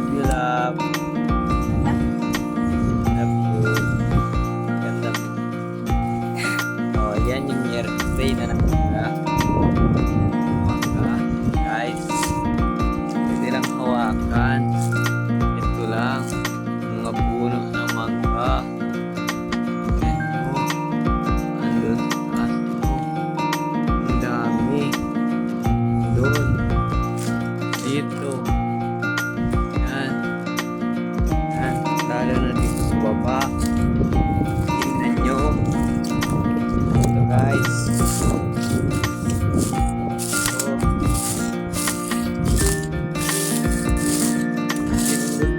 Love you, love. Love you. Ganda mo. Oh, yan yung airspray na nakita. Mangga. Guys, pwede lang hawakan. Ito lang. Mga puno ng mangga. Andun sa taas mo. Ang dami. Doon. Dito. Yan. Yan. Lalo na dito sa baba. Tingnan nyo. Ito guys. Kung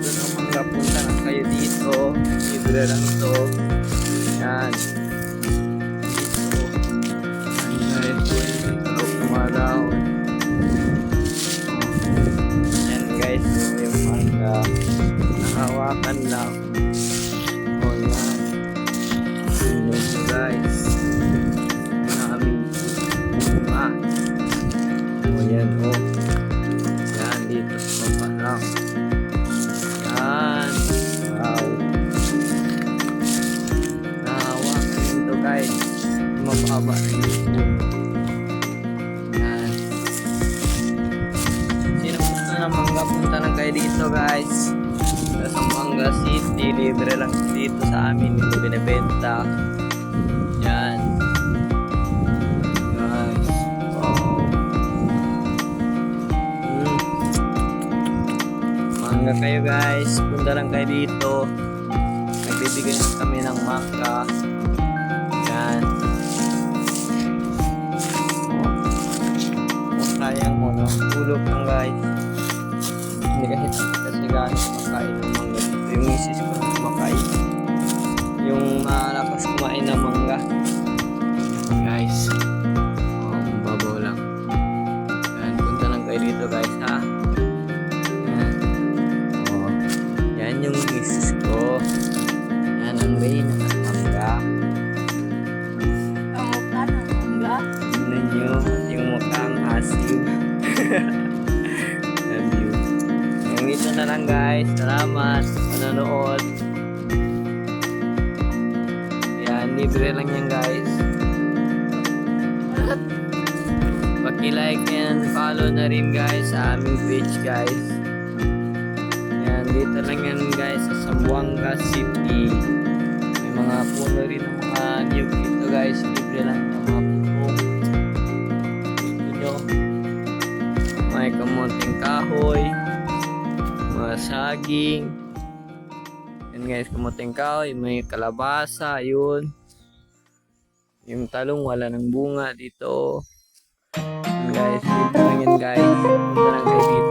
gusto ng mangga, punta na kayo dito. Libre lang ito. Yan. Dito. Yan guys. Tulog na mga daon. Yan guys. Yung mangga. Nakahawakan lang. O yan. Tingnan nyo guys. Maraming bunga. O yan o. Yan dito sa baba lang. Yan. Wow. Nahawakan nito guys. Mababa na yung puno. Yan. Sino gusto ng mangga, punta lang kayo dito guys. Sa Zamboanga City, libre lang dito sa amin. Dito binibenta. Yan. Guys. Wow. Mangga kayo guys. Punta lang kayo dito. Nagbibigay kami ng mangga. Yan. Sayang mo no. Tulog lang guys. Hindi kasi guys makain ng mangga dito. Yung misis ko na kumakain. Yung malakas kumain ng mangga. Guys. Ang babaw lang. Yan. Punta lang kayo dito guys ha. Yan. Oh. Yan yung misis ko. Yan ang way ng mangga. Ang mukha ng mangga. Tignan nyo yung mukhang asim. Love you. Yung ito na lang guys. Salamat sa panonood. Yan, libre lang yan guys. Paki-like and follow na rin guys sa aming page guys. Yan, dito lang yan guys sa Zamboanga City. May mga puno rin ng mga niyog dito guys. Libre lang yung mga puno. Dito nyo. May kamunting kahoy. Mga saging. Yan guys, kamunting kahoy. May kalabasa. Yun. Yung talong wala ng bunga dito. Yan guys, libre lang yan guys. Punta lang kayo dito.